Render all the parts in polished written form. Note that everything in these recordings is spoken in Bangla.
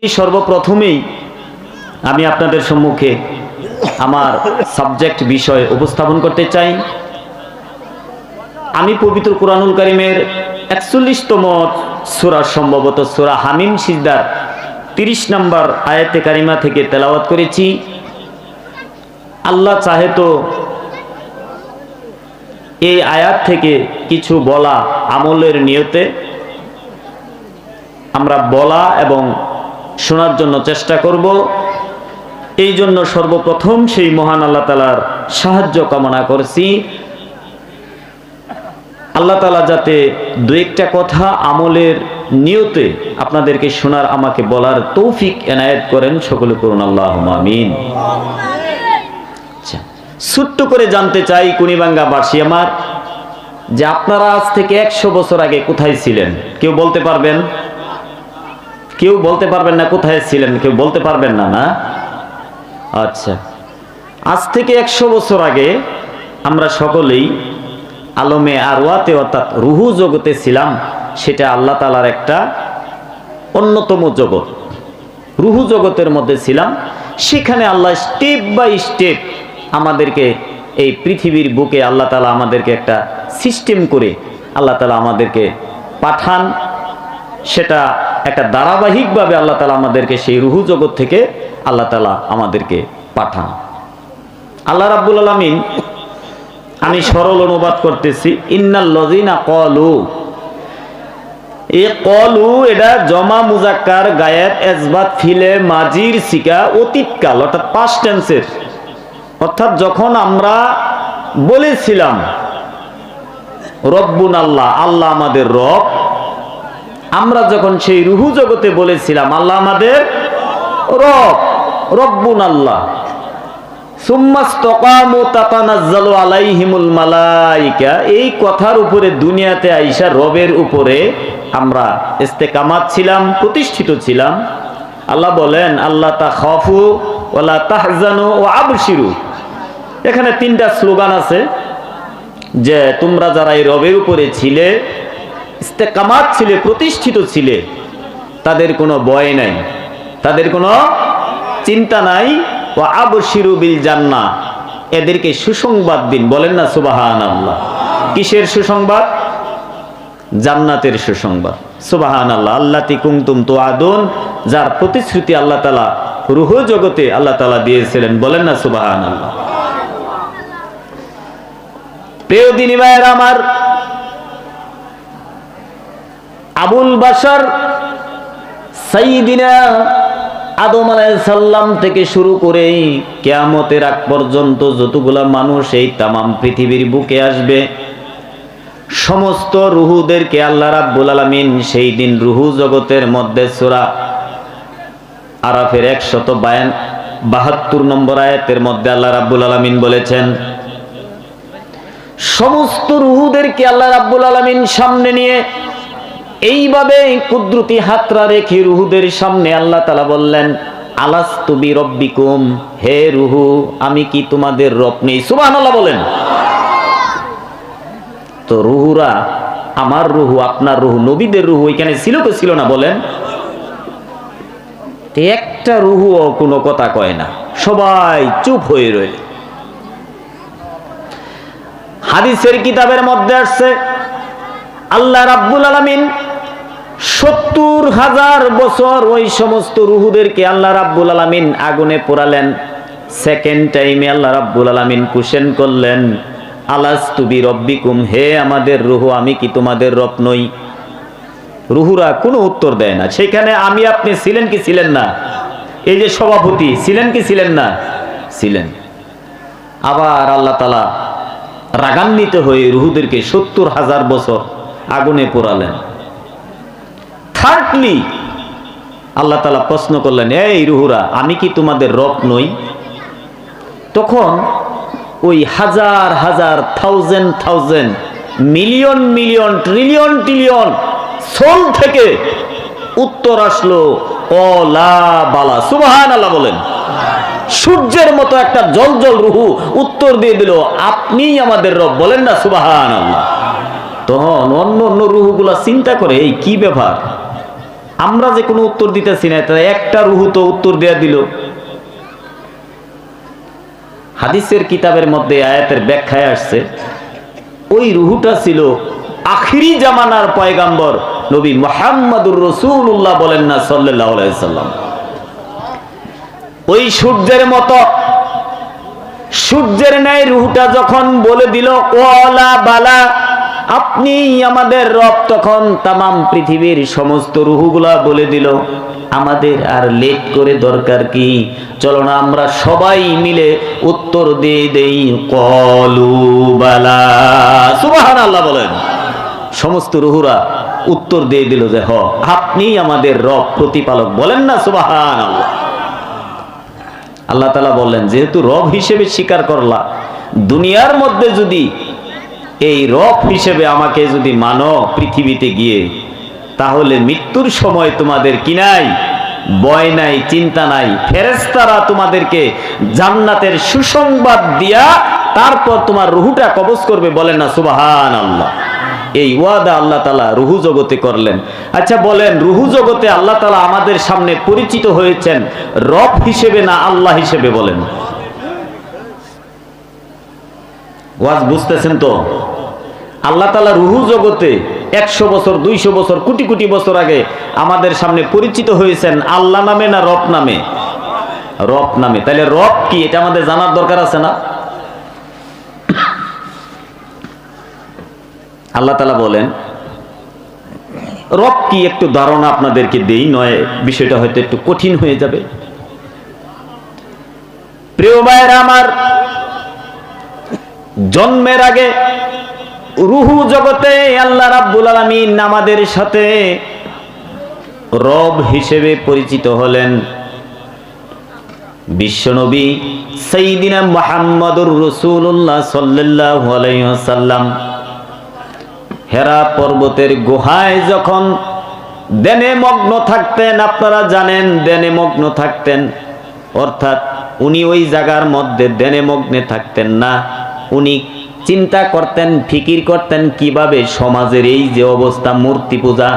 সর্বপ্রথমেই আমি আপনাদের সম্মুখে আমার সাবজেক্ট বিষয় উপস্থাপন করতে চাই। আমি পবিত্র কুরআনুল কারীমের ৪১তম সূরা, সম্ভবত সূরা হামিম সিজদার ৩০ নম্বর আয়াতে কারিমা থেকে তেলাওয়াত করেছি। আল্লাহ চাহে তো এই আয়াত থেকে কিছু বলা আমলের নিয়তে আমরা বলা এবং শোনার জন্য চেষ্টা করব। এই জন্য সর্বপ্রথম সেই মহান আল্লাহ তাআলার সাহায্য কামনা করছি। আল্লাহ তাআলা যাতে দু একটা কথা আমলের নিয়তে আপনাদেরকে শোনার, আমাকে বলার তৌফিক এনায়েত করেন। সকলে করুন আল্লাহুম্মা আমিন। আচ্ছা, ছোট্ট করে জানতে চাই কুনিবাঙ্গাবাসী আমার, যে আপনারা আজ থেকে ১০০ বছর আগে কোথায় ছিলেন? কেউ বলতে পারবেন? কেউ বলতে পারবেন না কোথায় ছিলেন? কেউ বলতে পারবেন না? না, আচ্ছা, আজ থেকে ১০০ বছর আগে আমরা সকলেই আলমে আরওয়াতে অর্থাৎ রুহু জগতে ছিলাম। সেটা আল্লাহ তাআলার একটা অন্যতম জগৎ, রুহু জগতের মধ্যে ছিলাম। সেখানে আল্লাহ স্টেপ বাই স্টেপ আমাদেরকে এই পৃথিবীর বুকে আল্লাহ তাআলা আমাদেরকে একটা সিস্টেম করে আল্লাহ তাআলা আমাদেরকে পাঠান। সেটা একটা ধারাবাহিকভাবে আল্লাহ তাআলা আমাদেরকে সেই রুহু জগৎ থেকে আল্লাহ তাআলা আমাদেরকে পাঠান। আল্লাহ রাব্বুল আলামিন, আমি সরল অনুবাদ করতেছি, ইন্নাল্লাযিনা ক্বালু, এই ক্বালু এটা জমা মুজাক্কার গায়েব ইসবাত ফিলে মাজির সিকা অতীতকাল, অর্থাৎ পাস্ট টেন্সের। অর্থাৎ যখন আমরা বলেছিলাম রব্বুন আল্লাহ, আল্লাহ আমাদের রব, আমরা যখন সেই রুহু জগতে বলেছিলাম আল্লাহ আমাদের রব, রব্বুন আল্লাহ, সুম্মাস্তাকামু তাতানাজ্জালু আলাইহিমুল মালাইকা, এই কথার উপরে দুনিয়াতে আইসা রবের উপরে আমরা ইস্তেকামাত ছিলাম, প্রতিষ্ঠিত ছিলাম। আল্লাহ বলেন আল্লাহ তাখাফু ওয়ালা তাহজানু ওয়া আবশিরু। এখানে ৩টা স্লোগান আছে যে তোমরা যারা এই রবের উপরে ছিলে, ইস্তেকামাত ছিলে, প্রতিষ্ঠিত ছিলে, তাদের কোনো ভয় নাই, তাদের কোনো চিন্তা নাই। ও আবশিরু বিল জান্নাহ, এদেরকে সুসংবাদ দিন। বলেন না সুবহানাল্লাহ। কিসের সুসংবাদ? জান্নাতের সুসংবাদ। সুবহানাল্লাহ। আল্লাতী কুনতুম তুআদুন, যার প্রতিশ্রুতি আল্লাহ তাআলা রূহ জগতে আল্লাহ তাআলা দিয়েছিলেন। বলেন না সুবহানাল্লাহ। প্রিয় দিনী ভাইয়েরা আমার, আবুল বাশার সাইয়্যিদিনা আদম আলাইহিস সালাম থেকে শুরু করে কিয়ামতের আগ পর্যন্ত যতগুলা মানুষ এই তামাম পৃথিবীর বুকে আসবে, সমস্ত রুহুদেরকে আল্লাহ রাব্বুল আলামিন সেই দিন রুহু জগতের মধ্যে সূরা আরাফের ১৭২ নম্বর আয়াতের মধ্যে আল্লাহ রাব্বুল আলামিন বলেছেন, সমস্ত রুহুদেরকে আল্লাহ রাব্বুল আলামিন সামনে নিয়ে এইভাবে কুদরতি হাতরা রেখে রুহুদের সামনে আল্লাহ তাআলা বললেন, আলাস্তু বিরব্বিকুম, হে রুহু আমি কি তোমাদের রব নেই? সুবহানাল্লাহ বলেন। তো রুহুরা, আমার রুহু, আপনার রুহু, নবীদের রুহু এখানে ছিল কি ছিল না বলেন? একটা রুহুও কোনো কথা কয় না, সবাই চুপ হয়ে রইল। হাদিসের কিতাবের মধ্যে আসছে আল্লাহ রাব্বুল আলামিন ৭০,০০০ বছর ওই সমস্ত রুহুদেরকে আল্লাহ রাব্বুল আলামিন আগুনে পোড়ালেন। সেকেন্ড টাইমে আল্লাহ রাব্বুল আলামিন কোশ্চেন করলেন, আলাস্তু বিরব্বিকুম, হে আমাদের রুহু আমি কি তোমাদের রব নই? রুহুরা কোনো উত্তর দেয় না। সেখানে আমি আপনি ছিলেন কি ছিলেন না? এই যে সভাপতি ছিলেন কি ছিলেন না? ছিলেন। আবার আল্লাহ তাআলা রাগান্বিত হয়ে রুহুদেরকে ৭০,০০০ বছর আগুনে পোড়ালেন। থার্ডলি আল্লাহ তাআলা প্রশ্ন করলেন, এই রুহুরা আমি কি তোমাদের রব নই? তখন ওই হাজার হাজার, thousand thousand, million million, trillion trillion soul থেকে উত্তর আসলো অলা বালা। সুবহানাল্লাহ বলেন। সূর্যের মতো একটা জলজল রুহু উত্তর দিয়ে দিল, আপনিই আমাদের রব। বলেন না সুবহানাল্লাহ। তখন অন্য অন্য রুহুগুলা চিন্তা করে, এই কি ব্যাপার, আমরা যে কোনো উত্তর দিতেছি না, তাই একটা রুহু তো উত্তর দেয়া দিল। হাদিসের কিতাবের মধ্যে আয়াতের ব্যাখ্যায় আসছে, ওই রুহুটা ছিল আখিরি জামানার পয়গাম্বর নবী মুহাম্মদুর রাসূলুল্লাহ, বলেন না সাল্লাল্লাহু আলাইহি সাল্লাম। ওই সূর্যের মতো, সূর্যের ন্যায় রুহুটা যখন বলে দিল ওয়ালা বালা, আপনি আমাদের রব, তখন তামাম পৃথিবীর সমস্ত রুহুগুলা বলে দিল আমাদের আর লেট করে দরকার কি, চলো না আমরা সবাই মিলে উত্তর দিয়ে দেই কলু বালা। সুবহানাল্লাহ বলেন। সমস্ত রুহুরা উত্তর দিয়ে দিল যে হ, আপনি আমাদের রব, প্রতিপালক, বলেন না সুবহানাল্লাহ। আল্লাহ তাআলা বললেন, যেহেতু রব হিসেবে স্বীকার করলা, দুনিয়ার মধ্যে যদি এই রব হিসেবে আমাকে যদি মানো পৃথিবীতে গিয়ে, তাহলে মৃত্যুর সময় তোমাদের কি নাই, ভয় নাই, চিন্তা নাই। ফেরেশতারা তোমাদেরকে জান্নাতের সুসংবাদ দিয়া তারপর তোমার রুহুটা কবজ করবে, বলেন না সুবহানাল্লাহ। এই ওয়াদা আল্লাহ তাআলা রুহু জগতে করলেন। আচ্ছা বলেন, রুহু জগতে আল্লাহ তাআলা আমাদের সামনে পরিচিত হয়েছেন রব হিসেবে না আল্লাহ হিসেবে? বলেন। ওয়াজ বুঝতেছেন তো? আল্লাহ তাআলা রুহু জগতে 100 বছর, 200 বছর, কোটি কোটি বছর আগে আমাদের সামনে পরিচিত হয়েছেন আল্লাহ নামে না রব নামে? রব নামে। তাহলে রব কি, এটা আমাদের জানার দরকার আছে না? আল্লাহ তাআলা বলেন, রব কি একটু ধারণা আপনাদেরকে দেই, নয় বিষয়টা হয়তো একটু কঠিন হয়ে যাবে। প্রিয় ভাইরা আমার, জন্মের আগে রুহু জগতে আল্লাহ রাব্বুল আলামিন আমাদের সাথে রব হিসেবে পরিচিত হলেন বিশ্বনবী সাইয়্যিদিনা মুহাম্মদুর রাসূলুল্লাহ সাল্লাল্লাহু আলাইহি ওয়াসাল্লাম হেরা পর্বতের গুহায় যখন ধ্যানে মগ্ন থাকতেন। আপনারা জানেন ধ্যানে মগ্ন থাকতেন, অর্থাৎ উনি ওই জায়গার মধ্যে ধ্যানে মগ্নে থাকতেন না, উনি চিন্তা করতেন, ফিকির করতেন কিভাবে সমাজের এই যে অবস্থা, মূর্তি পূজা,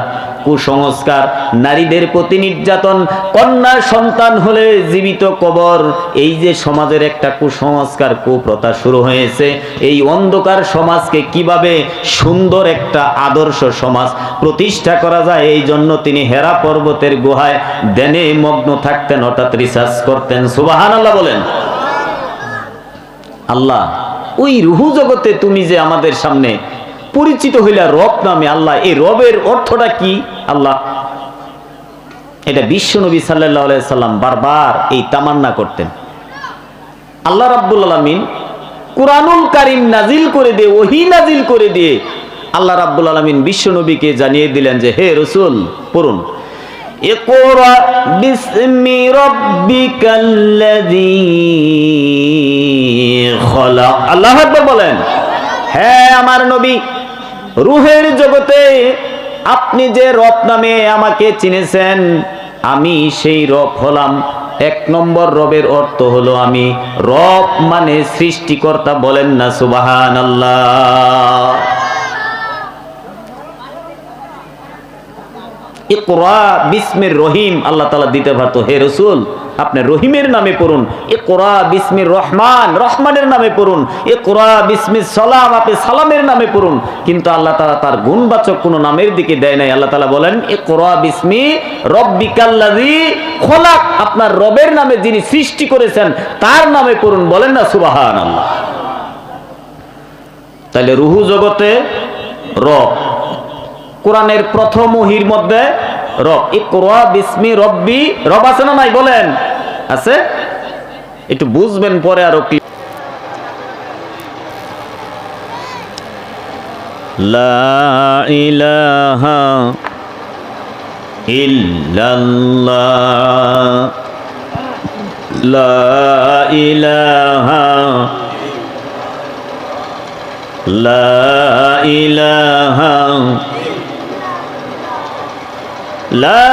কুসংস্কার, নারীদের প্রতি নির্যাতন, কন্যা সন্তান হলে জীবিত কবর, এই যে সমাজের একটা কুসংস্কার, কুপ্রথা শুরু হয়েছে, এই অন্ধকার সমাজকে কিভাবে সুন্দর একটা আদর্শ সমাজ প্রতিষ্ঠা করা যায়, এই জন্য তিনি হেরা পর্বতের গুহায় ধ্যানে মগ্ন থাকতেন, অর্থাৎ রিসার্চ করতেন। সুবহানাল্লাহ বলেন। আল্লাহ, ওই রুহু জগতে তুমি যে আমাদের সামনে পরিচিত হইলা রব নামে, আল্লাহ এই রবের অর্থটা কি? আল্লাহ, এটা বিশ্বনবী সাল্লাল্লাহু আলাইহি সাল্লাম বারবার এই তামান্না করতেন। আল্লাহ রাব্বুল আলামিন কুরআনুল কারীম নাজিল করে দিয়ে, ওহী নাজিল করে দিয়ে আল্লাহ রাব্বুল আলামিন বিশ্বনবীকে জানিয়ে দিলেন যে হে রাসূল, পড়ুন ইকরা বিসমি রাব্বিকাল্লাযী খালাক। আল্লাহু আকবার বলেন। হ্যাঁ আমার নবী, রূহের জগতে আপনি যে রব নামে আমাকে চিনেছেন, আমি সেই রব হলাম। 1 নম্বর রবের অর্থ হলো আমি রব, মানে সৃষ্টিকর্তা, বলেন না সুবহানাল্লাহ। ইকরা বিসমির রহিম আল্লাহ তাআলা দিতে পারতো, হে রাসূল আপনি রহিমের নামে পড়ুন। ইকরা বিসমির রহমান, রহমানের নামে পড়ুন। ইকরা বিসমিস সালাম, আপনি সালামের নামে পড়ুন। কিন্তু আল্লাহ তাআলা তার গুণবাচক কোনো নামের দিকে দেয় নাই। আল্লাহ তাআলা বলেন ইকরা বিসমি রাব্বিকাল্লাযী খলাক, আপনার রবের নামে যিনি সৃষ্টি করেছেন তার নামে পড়ুন, বলেন না সুবহানাল্লাহ। তাহলে রুহু জগতে রব, কোরআনের প্রথম ওহীর মধ্যে রব। ইকরা বিসমি রব্বি, রব আছে না নাই? বলেন আছে? একটু বুঝবেন পরে আরো। লা ইলাহা ইল্লাল্লাহ, লা ইলাহা, লা ইলাহা, লা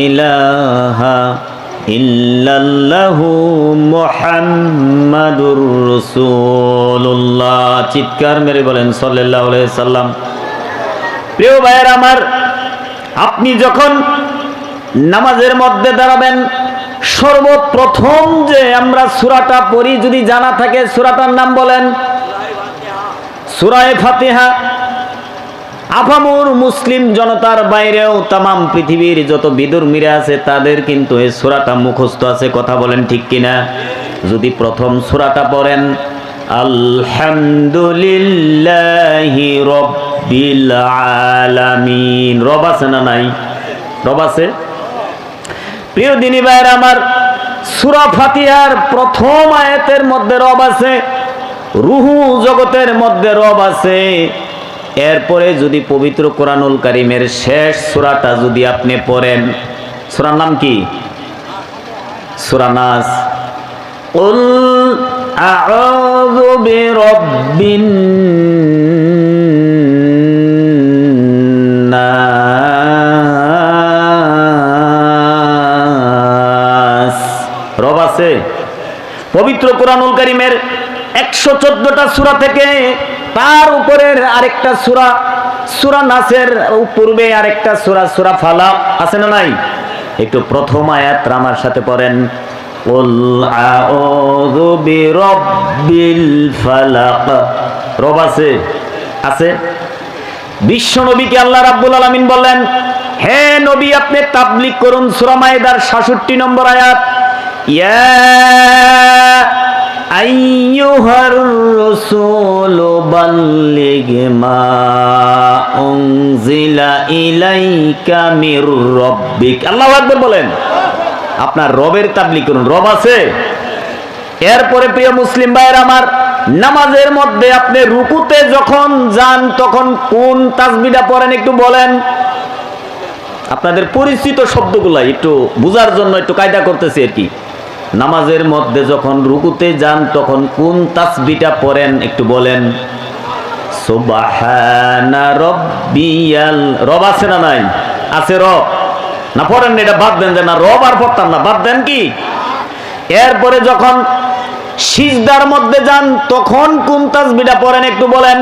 ইলাহা ইল্লাল্লাহু মুহাম্মাদুর রাসূলুল্লাহ। চিৎকার মেরে বলেন সাল্লাল্লাহু আলাইহি সাল্লাম। প্রিয় ভাইয়েরা আমার, আপনি যখন নামাজের মধ্যে দাঁড়াবেন, সর্বপ্রথম যে আমরা সূরাটা পড়ি, যদি জানা থাকে সূরাটার নাম বলেন, সূরা ফাতিহা। আপামর মুসলিম জনতার বাইরেও তামাম পৃথিবীর যত বিদুর্মীরা আছে তাদের কিন্তু এই সূরাটা মুখস্থ আছে, কথা বলেন ঠিক কিনা? যদি প্রথম সূরাটা পড়েন, আলহামদুলিল্লাহি রাব্বিল আলামিন, রব আছে না নাই? রব আছে। প্রিয় দিনী ভাইরা আমার, সূরা ফাতিহার প্রথম আয়াতের মধ্যে রব আছে, রুহু জগতের মধ্যে রব আছে। এরপরে যদি পবিত্র কোরআনুল কারীমের শেষ সূরাটা যদি আপনি পড়েন, সূরার নাম কি? সূরা নাস। কুল আউযু বিরাব্বিন নাস, রব আছে। পবিত্র কোরআনুল কারীমের 114টা সূরা থেকে তার উপরের আরেকটা সূরা, সূরা নাসের পূর্বে আরেকটা সূরা, সূরা ফালাক আছে না নাই? একটু প্রথম আয়াত আমার সাথে পড়েন, কুল আউযু বিরাব্বিল ফালাক, রব আছে? আছে। বিশ্ব নবীকে আল্লাহ রাব্বুল আলামিন বললেন, হে নবী আপনি তাবলীগ করুন। সূরা মায়েদার 66 নম্বর আয়াত, ইয়া আইয়ুহার রাসূলু বাল্লিগ মা উনজিলা ইলাইকা মির রাব্বিক। আল্লাহু আকবার বলেন। আপনার রবের তাবলীগ করুন, রব আছে। এরপরে প্রিয় মুসলিম ভাইয়ের আমার, নামাজের মধ্যে আপনি রুকুতে যখন যান তখন কোন তাসবিহটা পড়েন একটু বলেন। আপনাদের পরিচিত শব্দগুলো একটু বোঝার জন্য একটু কায়দা করতেছি আর কি। নামাজের মধ্যে যখন রুকুতে যান তখন কোন তাসবিহটা পড়েন একটু বলেন। সুবহানা রাব্বিয়াল, রব আছে না নাই? আছে রব। না পড়েন, এটা বাদ দেন, যে না রব আর পড়তাম না, বাদ দেন কি? এরপরে যখন সিজদার মধ্যে যান তখন কোন তাসবিহটা পড়েন একটু বলেন।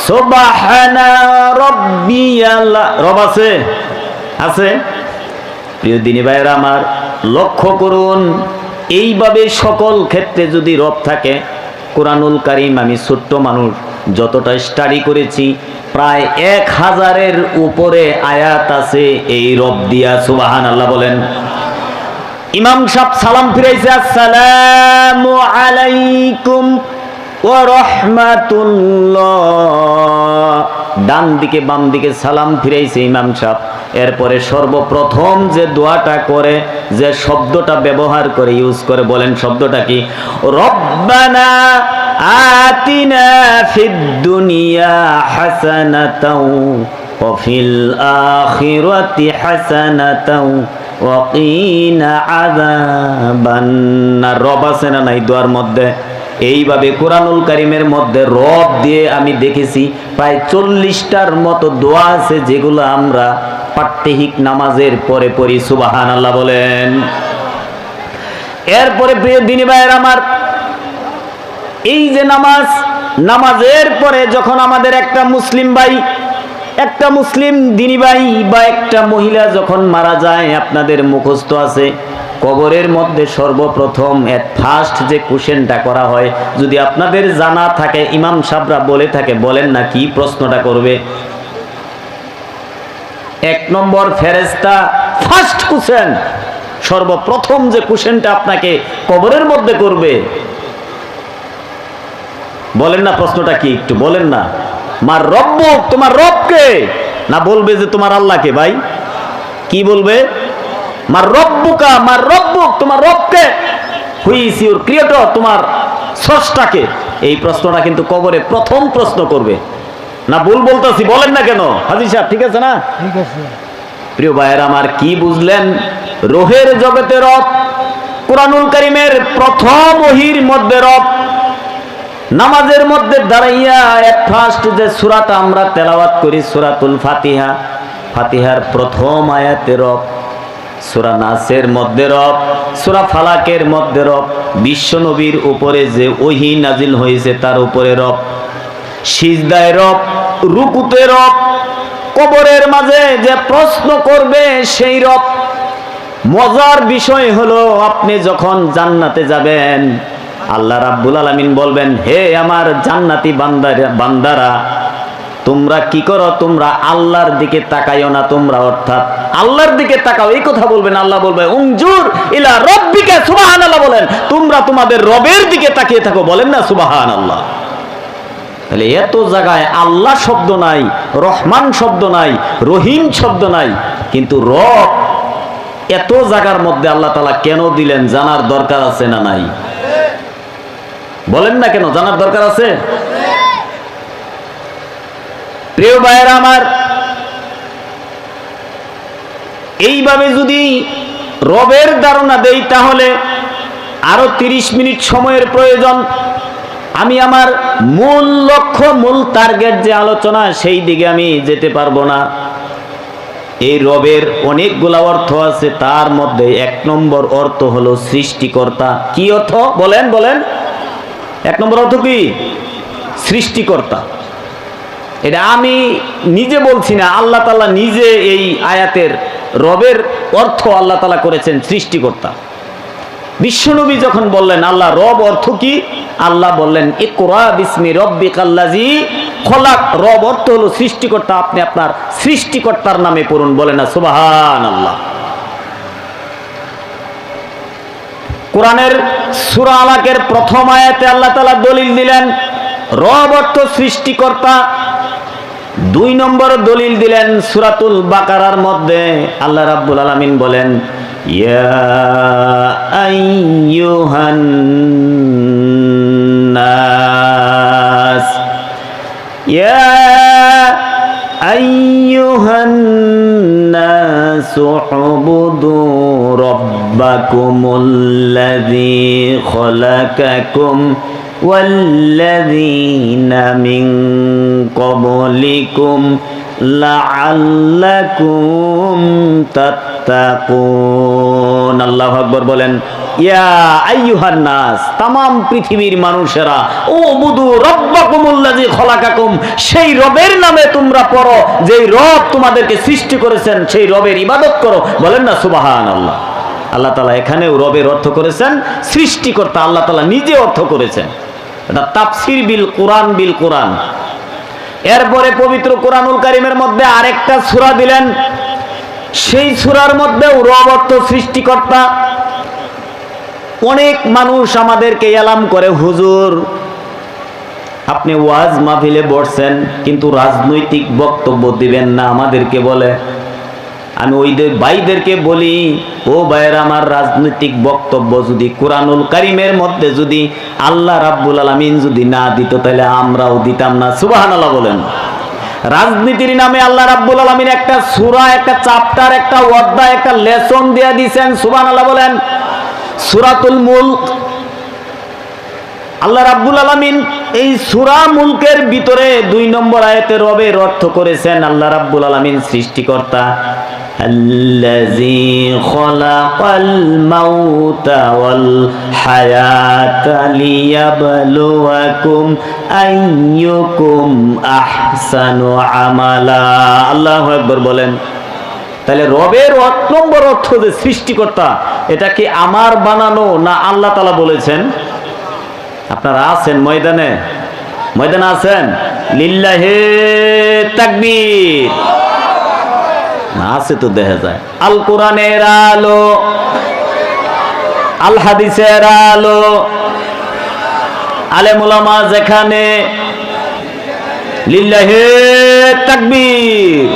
সুবহানা রাব্বিয়াল, রব আছে? আছে। প্রিয় দিনী ভাইরা আমার, লক্ষ্য করুন, এইভাবে সকল ক্ষেত্রে যদি রব থাকে, কোরআনুল কারীম আমি ছোট্ট মানুষ যতটা স্টাডি করেছি প্রায় 1000-এর উপরে আয়াত আছে এই রব দিয়া। সুবহানাল্লাহ বলেন। ইমাম সাহেব সালাম ফিরাইছে, আসসালামু আলাইকুম ওয়া রাহমাতুল্লাহ, ডান দিকে বাম দিকে সালাম ফিরাইছে ইমাম সাহেব। এরপরে সর্বপ্রথম যে দোয়াটা করে, যে শব্দটা ব্যবহার করে, ইউজ করে, বলেন শব্দটা কি? রব্বানা আতিনা ফিদ দুনিয়া হাসানাতাও ওয়া ফিল আখিরাতি হাসানাতাও ওয়া কিনা আযাবান নার। রব আছে না নাই দোয়ার মধ্যে? এইভাবে কোরআনুল কারীমের মধ্যে রব দিয়ে আমি দেখেছি প্রায় 40টার মতো দোয়া আছে যেগুলো আমরা পাঠ্যহিক নামাজের পরে পড়ি। সুবহানাল্লাহ বলেন। এরপরে প্রিয় দিনী ভাইয়ের আমার, এই যে নামাজ, নামাজের পরে যখন আমাদের একটা মুসলিম ভাই, একটা মুসলিম দিনী ভাই বা একটা মহিলা যখন মারা যায়, আপনাদের মুখস্থ আছে, কবরের মধ্যে সর্বপ্রথম ফার্স্ট যে কোশ্চেনটা করা হয়, যদি আপনাদের জানা থাকে, ইমাম সাহেবরা বলে থাকে, বলেন না কি প্রশ্নটা করবে? 1 নম্বর ফেরেশতা ফার্স্ট কোশ্চেন, সর্বপ্রথম যে কোশ্চেনটা আপনাকে কবরের মধ্যে করবে, বলেন না প্রশ্নটা কি একটু বলেন না? মার রব্বুক, তোমার রবকে? না বলবে যে তোমার আল্লাহকে। ভাই কি বলবে? মার রব্বুকা, মার রব্বুক, তোমার রবকে? হুই ইজ ইউর ক্রিয়েটর, তোমার স্রষ্টাকে? এই প্রশ্নটা কিন্তু কবরে প্রথম প্রশ্ন করবে। না ভুল বলতেছি? বলেন না কেন হাজী সাহেব? ঠিক আছে না? ঠিক আছে। প্রিয় ভাইয়েরা আমার, কি বুঝলেন? রোহের জগতে রব, কোরআনুল কারীমের প্রথম ওহীর মধ্যে রব। নামাজের মধ্যে দাঁড়াইয়া ফার্স্ট যে সূরাটা আমরা তেলাওয়াত করি, সূরাতুল ফাতিহা, ফাতিহার প্রথম আয়াতে রব। সূরা নাসের মধ্যে রব, সূরা ফালাকের মধ্যে রব, বিশ্ব নবীর উপরে যে ওহী নাজিল হয়েছে তার উপরে রব, সিজদায় রব, রুকুতে রব, কবরের মাঝে যে প্রশ্ন করবে সেই রব। মজার বিষয় হলো আপনি যখন জান্নাতে যাবেন, আল্লাহ রাব্বুল আলামিন বলবেন, হে আমার জান্নাতি বান্দারা, তোমরা কি করো? তোমরা আল্লাহর দিকে তাকাইও না, তোমরা অর্থাৎ আল্লাহর দিকে তাকাও। এই কথা বলবেন, আল্লাহ বলবে উনজুর ইলা রাব্বিকা, সুবহানাল্লাহ বলেন, তোমরা তোমাদের রবের দিকে তাকিয়ে থাকো, বলেন না সুবহানাল্লাহ। তাহলে এত জায়গায় আল্লাহ শব্দ নাই, রহমান শব্দ নাই, রহিম শব্দ নাই, কিন্তু রব এত জায়গার মধ্যে আল্লাহ তাআলা কেন দিলেন? জানার দরকার আছে না নাই? বলেন না কেন? জানার দরকার আছে। প্রিয় ভাইয়েরা আমার, এইভাবে যদি রবের ধারণা দেই তাহলে আরো 30 মিনিট সময়ের প্রয়োজন। আমি আমার মূল লক্ষ্য, মূল টার্গেট যে আলোচনা, সেই দিকে আমি যেতে পারবো না। এই রবের অনেকগুলা অর্থ আছে, তার মধ্যে 1 নম্বর অর্থ হলো সৃষ্টিকর্তা। কি অর্থ? বলেন বলেন। 1 নম্বর অর্থ কি? সৃষ্টিকর্তা। এটা আমি নিজে বলছি না, আল্লাহ তাআলা নিজে এই আয়াতের রবের অর্থ আল্লাহ তাআলা করেছেন সৃষ্টিকর্তা। বিশ্বনবী যখন বললেন আল্লাহ রব অর্থ কি, আল্লাহ বললেন ইকরা বিসমি রব্বিকাল্লাযী খলাক। রব অর্থ হলো সৃষ্টিকর্তা। আপনি আপনার সৃষ্টিকর্তার নামে পড়ুন, বলেন না সুবহানাল্লাহ। কোরআনের সূরা আলাকের প্রথম আয়াতে আল্লাহ তাআলা দলিল দিলেন রব অর্থ সৃষ্টিকর্তা। 2 নম্বর দলিল দিলেন সূরাতুল বাকারার মধ্যে আল্লাহ রাব্বুল আলামিন বলেন, ইয়া আইয়ুহান নাস, ইয়া আইয়ুহান নাস উবুদু রাব্বাকুমুল্লাযী খলাকাকুম ওয়াল্লাযীনা মিন ক্বাবলিকুম লাআল্লাকুম তাত্তাকুন। আল্লাহু আকবার বলেন। ইয়া আইয়ুহান নাস, तमाम পৃথিবীর মানুষেরা, উবুদু রাব্বাকুমুল্লাযী খলাকাকুম, সেই রবের নামে তোমরা পড়ো, যেই রব তোমাদেরকে সৃষ্টি করেছেন, সেই রবের ইবাদত করো, বলেন না সুবহানাল্লাহ। আল্লাহ তাআলা এখানেও রবের অর্থ করেছেন সৃষ্টিকর্তা, আল্লাহ তাআলা নিজে অর্থ করেছেন। এটা তাফসীর বিল কোরআন, বিল কোরআন। এরপরে পবিত্র কোরআনুল কারীমের মধ্যে আরেকটা সূরা দিলেন, সেই সূরার মধ্যেও রব অর্থ সৃষ্টিকর্তা। অনেক মানুষ আমাদেরকে এলাম করে, হুজুর আপনি ওয়াজ মাহফিলে বসছেন কিন্তু রাজনৈতিক বক্তব্য দিবেন না, আমাদেরকে বলে। আমি ওইদের ভাইদেরকে বলি, ও ভাইয়েরা আমার, রাজনৈতিক বক্তব্য যদি কোরআনুল কারীমের মধ্যে যদি আল্লাহ রাব্বুল আলামিন যদি না দিত, তাহলে আমরাও দিতাম না। সুবহানাল্লাহ বলেন। রাজনীতির নামে আল্লাহ রাব্বুল আলামিন একটা সূরা, একটা চ্যাপ্টার, একটা অধ্যায়, একটা লেসন দিয়ে দিয়েছেন। সুবহানাল্লাহ বলেন। সূরাতুল মুলক, আল্লাহ রাব্বুল আলামিন এই সূরা মুলকের ভিতরে 2 নম্বর আয়াতে রবের অর্থ করেছেন আল্লাহ রাব্বুল আলামিন সৃষ্টিকর্তা। আল্লাযী খলাকাল মাউতা ওয়াল হায়াতা লিয়াবলুয়াকুম আইয়ুকুম আহসানু আমালা। আল্লাহু আকবার বলেন। তাহলে রবের 1 নম্বর অর্থ যে সৃষ্টিকর্তা, এটা কি আমার বানানো না আল্লাহ তাআলা বলেছেন? আপনারা আছেন ময়দানে, ময়দানে আছেন? লিল্লাহি তাকবীর। না আছে তো দেখা যায়। আল কোরআনের আলো, আল হাদিসের আলো, আলেম ওলামা যেখানে, লিল্লাহি তাকবীর।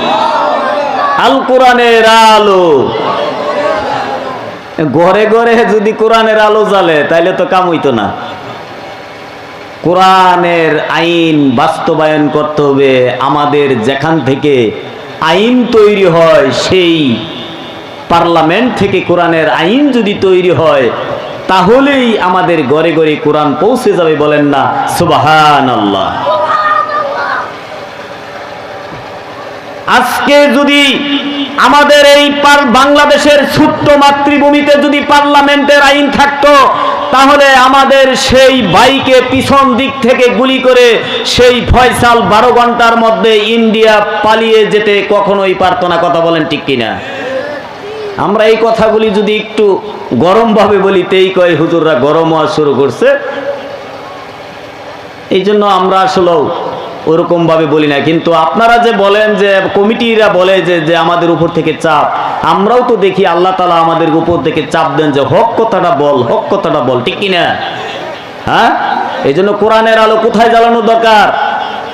আল কোরআনের আলো। ঘরে ঘরে যদি কোরআনের আলো জ্বলে তাইলে তো কাম হইতো না। কোরআনের আইন বাস্তবায়ন করতে হবে। আমাদের যেখান থেকে আইন তৈরি হয়, সেই পার্লামেন্ট থেকে কোরআনের আইন যদি তৈরি হয়, তাহলেই আমাদের ঘরে ঘরে কোরআন পৌঁছে যাবে, বলেন না সুবহানাল্লাহ। আজকে যদি আমাদের এই বাংলাদেশের ছোট্ট মাতৃভূমিতে যদি পার্লামেন্টের আইন থাকতো, তাহলে আমাদের সেই ভাইকে পিছন দিক থেকে গুলি করে সেই ফয়সাল 12 ঘন্টার মধ্যে ইন্ডিয়া পালিয়ে যেতে কখনোই পারতো না। কথা বলেন ঠিক কিনা? আমরা এই কথাগুলি যদি একটু গরম ভাবে বলি, তেই কয় হুজুররা গরম হওয়া শুরু করছে। এই জন্য আমরা আসলে ওরকম ভাবে বলি না। কিন্তু আপনারা যে বলেন যে কমিটিরা বলে যে আমাদের উপর থেকে চাপ, আমরাও তো দেখি আল্লাহ তাআলা আমাদের উপর থেকে চাপ দেন যে হক কথাটা বল, হক কথাটা বল, ঠিক কিনা? হ্যাঁ, এই জন্য কোরআনের আলো কোথায় জ্বালানো দরকার?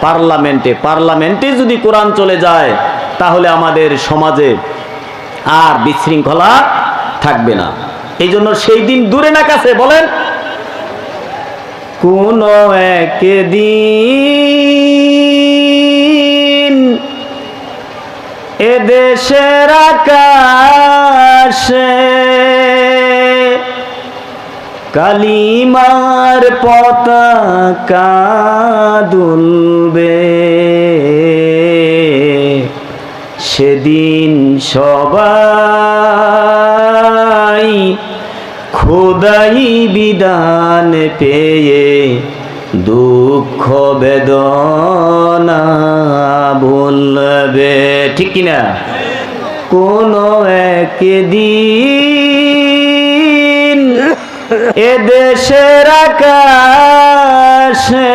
পার্লামেন্টে। পার্লামেন্টে যদি কোরআন চলে যায় তাহলে আমাদের সমাজে আর বিশৃঙ্খলা থাকবে না। এই জন্য সেই দিন দূরে না কাছে, বলেন কোন একদিন এদেশের আকাশে কালিমার পতাকা দুলবে, সেদিন সবাই খোদাই বিধান পেয়ে দুঃখ বেদনা বলবে, ঠিক কিনা? কোন একদিন এদেশের আকাশে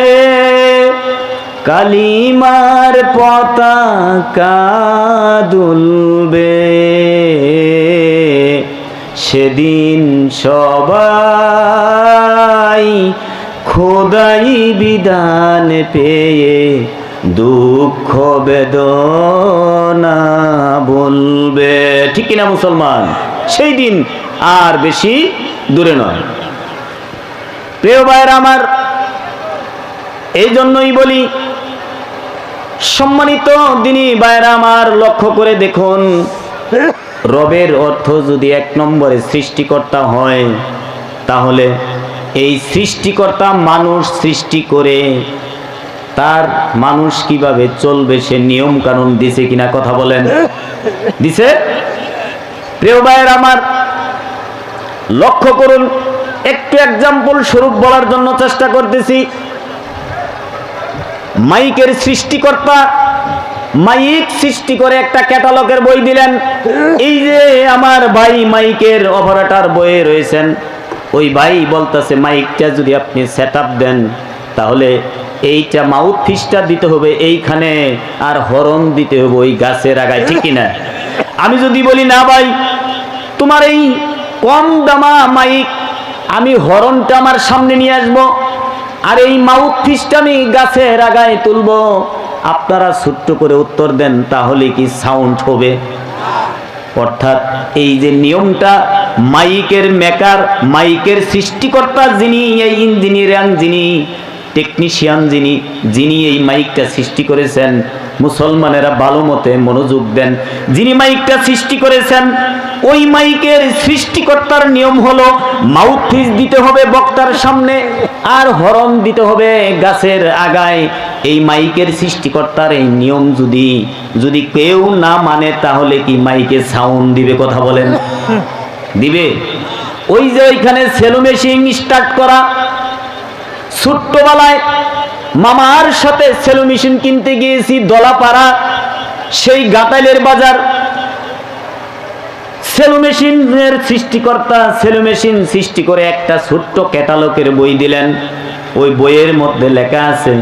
কালিমার পতাকা দুলবে, সেদিন সবাই খোদাই বিধান পেয়ে দুঃখ বেদনা বলবে, ঠিক কিনা মুসলমান? সেই দিন আর বেশি দূরে নয়। প্রিয় ভাইরা আমার, এই জন্যই বলি সম্মানিত দিনী ভাইরা আমার, লক্ষ্য করে দেখুন, রবের অর্থ যদি 1 নম্বরে সৃষ্টিকর্তা হয়, তাহলে এই সৃষ্টিকর্তা মানুষ সৃষ্টি করে তার মানুষ কিভাবে চলবে সে নিয়ম কানুন দিছে কিনা? কথা বলেন, দিছে? প্রিয় ভাইয়ের আমার, লক্ষ্য করুন, একটু এক্সাম্পল স্বরূপ বলার জন্য চেষ্টা করতেছি। মাইকের সৃষ্টিকর্তা মাইক সৃষ্টি করে একটা ক্যাটালগের বই দিলেন। এই যে আমার ভাই মাইকের অপারেটর বইয়ে রয়েছেন, ওই ভাই বলতেছে মাইকটা যদি আপনি সেটআপ দেন তাহলে এইটা মাউথ পিসটা দিতে হবে এইখানে, আর হরন দিতে হবে ওই গাছের আগায়, ঠিক কিনা? আমি যদি বলি না ভাই, তোমার এই কম দামা মাইক আমি হরনটা আমার সামনে নিয়ে আসবো আর এই মাউথ পিসটা আমি গাছের আগায় তুলবো, আপনারা ছোট্ট করে উত্তর দেন, তাহলে কি সাউন্ড হবে? অর্থাৎ এই যে নিয়মটা মাইকের মেকার, মাইকের সৃষ্টিকর্তা যিনি, এই ইঞ্জিনিয়ার যিনি, টেকনিশিয়ান যিনি এই মাইকটা সৃষ্টি করেছেন, মুসলমানেরা ভালো মতে মনোযোগ দেন, যিনি মাইকটা সৃষ্টি করেছেন ওই মাইকের সৃষ্টিকর্তার নিয়ম হলো মাউথপিস দিতে হবে বক্তার সামনে আর হরন দিতে হবে গাছের আগায়। এই মাইকের সৃষ্টিকর্তার এই নিয়ম যদি কেউ না মানে তাহলে কি মাইকে সাউন্ড দিবে? কথা বলেন, দিবে? ওই যে ওইখানে সেলো মেশিন স্টার্ট করা, ছোট্টবেলায় মামার সাথে সেলো মেশিন কিনতে গিয়েছি দলাপাড়া, সেই গাতাইলের বাজার। সেলো মেশিনের সৃষ্টিকর্তা সেলো মেশিন সৃষ্টি করে একটা ছোট্ট ক্যাটালগের বই দিলেন। ওই বইয়ের মধ্যে লেখা আছে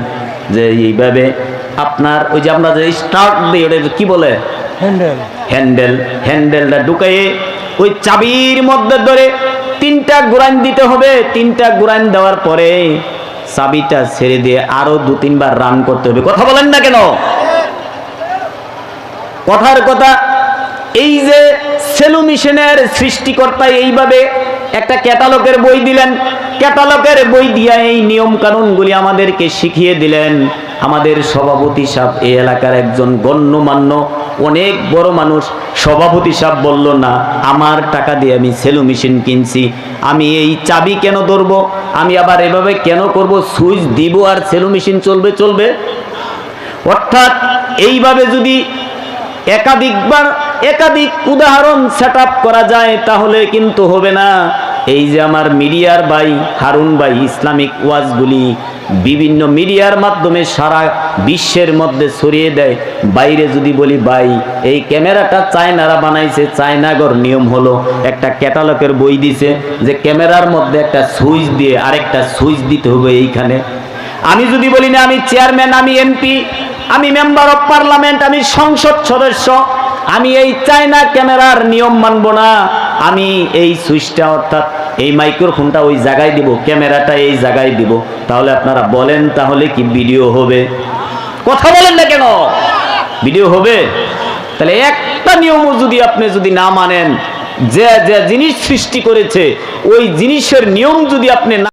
যে এইভাবে আপনার ওই যে আমরা যে স্টার্ট দিই, ওটা কি বলে, হ্যান্ডেলটা ঢুকাইয়ে ওই চাবির মধ্যে ধরে 3টা ঘুরান দিতে হবে। 3টা ঘুরান দেওয়ার পরে চাবিটা ছেড়ে দিয়ে আরো 2-3 বার রান করতে হবে। কথা বলেন না কেন? কথার কথা, এই যে সেলো মেশিনের সৃষ্টিকর্তা এইভাবে একটা ক্যাটালগের বই দিলেন, ক্যাটালগের বই দিয়া এই নিয়ম কানুনগুলি আমাদেরকে শিখিয়ে দিলেন। আমাদের সভাপতি সাহেব, এই এলাকার একজন গণ্যমান্য অনেক বড় মানুষ, সভাপতি সাহেব বলল, না আমার টাকা দিয়ে আমি সেলো মেশিন কিনছি, আমি এই চাবি কেন ধরবো, আমি আবার এভাবে কেন করব, সুইচ দিব আর সেলো মেশিন চলবে। অর্থাৎ এইভাবে যদি একাধিক উদাহরণ সেট করা যায় তাহলে কিন্তু হবে না। এই যে আমার মিডিয়ার ভাই হারুন ভাই ইসলামিক ওয়াজগুলি বিভিন্ন মিডিয়ার মাধ্যমে সারা বিশ্বের মধ্যে ছড়িয়ে দেয়, বাইরে যদি বলি ভাই এই ক্যামেরাটা চায়নারা বানাইছে, চায়নাগর নিয়ম হলো একটা ক্যাটালগের বই দিছে যে ক্যামেরার মধ্যে একটা সুইচ দিয়ে আরেকটা সুইচ দিতে হবে এইখানে। আমি যদি বলি না আমি চেয়ারম্যান, আমি এমপি, আমি মেম্বার অফ পার্লামেন্ট, আমি সংসদ সদস্য, আমি এই চায়না ক্যামেরার নিয়ম মানব না, আমি এই সুইচটা অর্থাৎ এই মাইক্রোফোনটা ওই জায়গায় দিব, ক্যামেরাটা এই জায়গায় দিব, তাহলে আপনারা বলেন তাহলে কি ভিডিও হবে? কথা বলেন না কেন? ভিডিও হবে? তাহলে একটা নিয়মও যদি আপনি যদি না মানেন, যে যে জিনিস সৃষ্টি করেছে ওই জিনিসের নিয়ম যদি আপনি না